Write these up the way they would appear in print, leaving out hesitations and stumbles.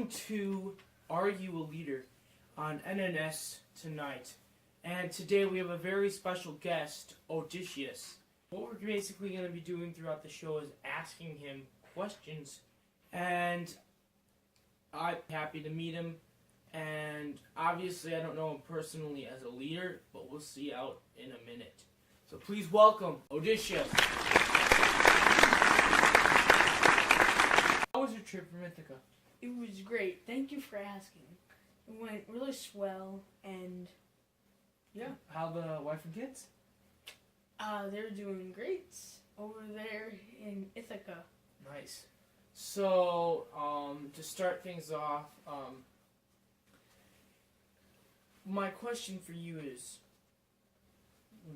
Welcome to Are You a Leader on NNS tonight. And today we have a very special guest, Odysseus. What we're basically going to be doing throughout the show is asking him questions. And I'm happy to meet him. And obviously I don't know him personally as a leader, but we'll see out in a minute. So please welcome Odysseus. How was your trip from Ithaca? It was great. Thank you for asking. It went really swell, and yeah. How the wife and kids? They're doing great over there in Ithaca. Nice. So, to start things off, my question for you is,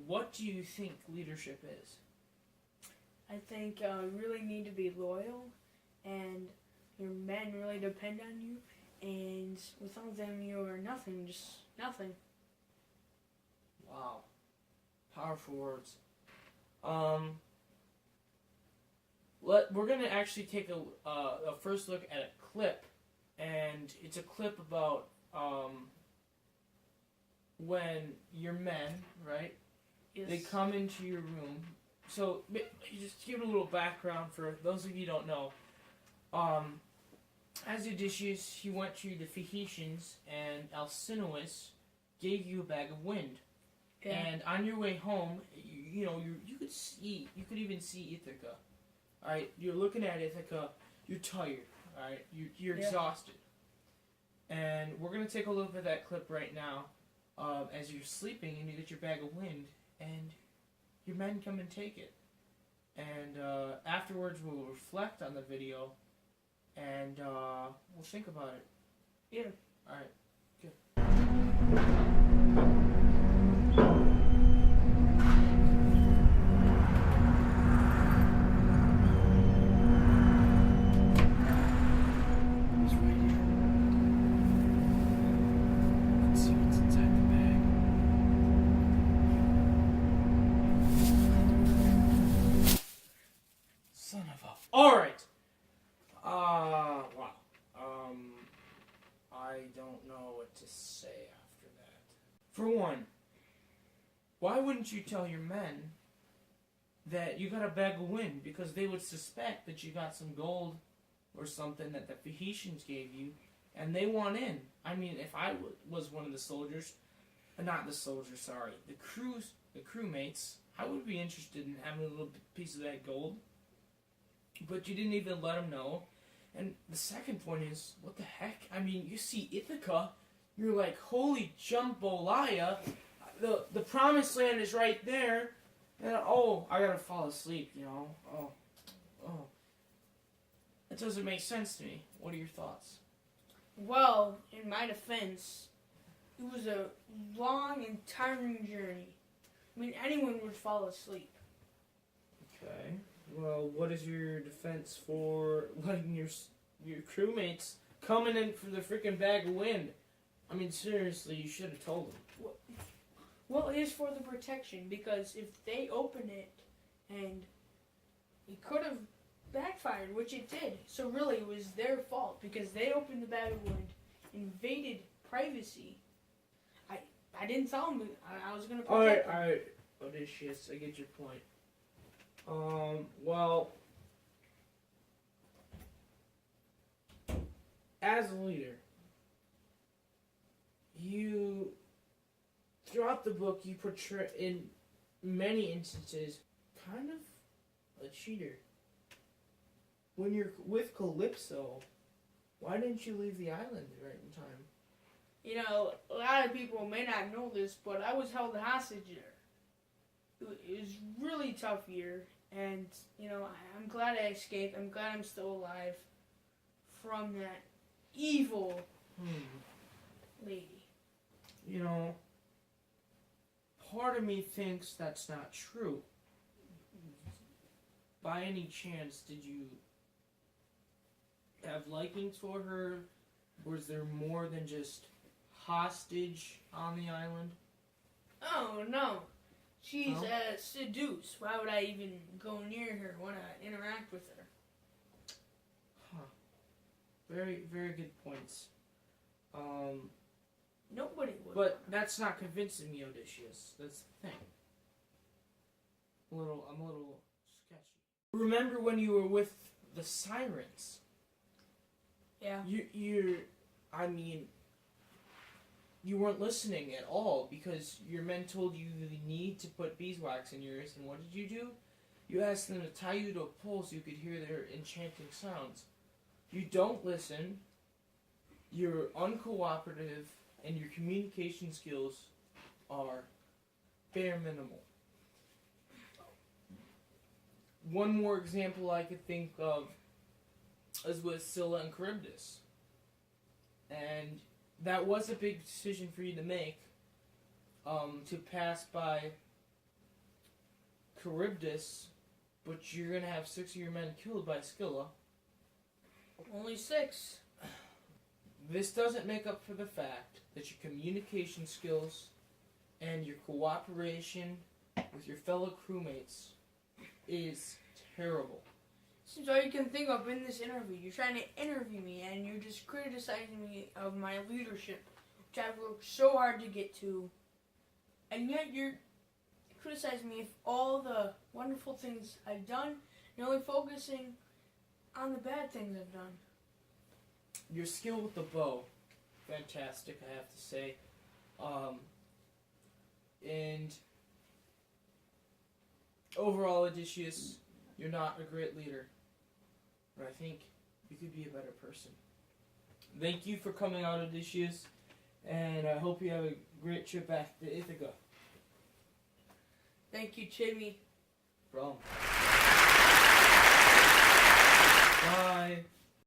what do you think leadership is? I think you really need to be loyal, and your men really depend on you, and without them you are nothing, just nothing. Wow. Powerful words. We're going to actually take a first look at a clip, and it's a clip about when your men, right, Yes. they come into your room. So, just give a little background for those of you who don't know. As Odysseus, he went to the Phaeacians, and Alcinous gave you a bag of wind. Yeah. And on your way home, you could even see Ithaca. All right, you're looking at Ithaca. You're tired. All right, you're exhausted. And we're gonna take a look at that clip right now, as you're sleeping and you get your bag of wind, and your men come and take it. And afterwards, we'll reflect on the video, and we'll think about it. Yeah. All right. Good. It's right here. Let's see what's inside the bag. Son of a. All right. Wow. I don't know what to say after that. For one, why wouldn't you tell your men that you got a bag of wind? Because they would suspect that you got some gold or something that the Phaeacians gave you, and they want in. I mean, if I was one of the soldiers, not the soldiers, sorry, the crewmates, I would be interested in having a little piece of that gold. But you didn't even let them know. And the second point is, what the heck? I mean, you see Ithaca, you're like, holy jambalaya, the promised land is right there, and I gotta fall asleep, you know, That doesn't make sense to me. What are your thoughts? Well, in my defense, it was a long and tiring journey. I mean, anyone would fall asleep. Okay. Well, what is your defense for letting your crewmates coming in for the freaking bag of wind? I mean, seriously, you should have told them. Well, it is for the protection, because if they open it, and it could have backfired, which it did. So really, it was their fault, because they opened the bag of wind, invaded privacy. I didn't tell them. I was going to protect them. Alright, Odysseus, I get your point. Well, as a leader, you, throughout the book, you portray, in many instances, kind of a cheater. When you're with Calypso, why didn't you leave the island right in time? You know, a lot of people may not know this, but I was held hostage there. It was a really tough year. And, you know, I'm glad I escaped. I'm glad I'm still alive from that evil lady. You know, part of me thinks that's not true. By any chance, did you have likings for her? Was there more than just hostage on the island? Oh, no. She's No? seduced. Why would I even go near her, want to interact with her? Huh. Very, very good points. Nobody would. But that's not convincing me, Odysseus. That's the thing. I'm a little sketchy. Remember when you were with the sirens? Yeah. You weren't listening at all because your men told you you need to put beeswax in your ears, and what did you do? You asked them to tie you to a pole so you could hear their enchanting sounds. You don't listen, you're uncooperative, and your communication skills are bare minimal. One more example I could think of is with Scylla and Charybdis. And that was a big decision for you to make, to pass by Charybdis, but you're going to have 6 of your men killed by Scylla. Only 6. This doesn't make up for the fact that your communication skills and your cooperation with your fellow crewmates is terrible. Seems all you can think of in this interview. You're trying to interview me and you're just criticizing me of my leadership, which I've worked so hard to get to. And yet you're criticizing me of all the wonderful things I've done. You're only focusing on the bad things I've done. Your skill with the bow, fantastic, I have to say. And overall, Odysseus, you're not a great leader, but I think you could be a better person. Thank you for coming out, Odysseus, and I hope you have a great trip back to Ithaca. Thank you, Jimmy. Problem.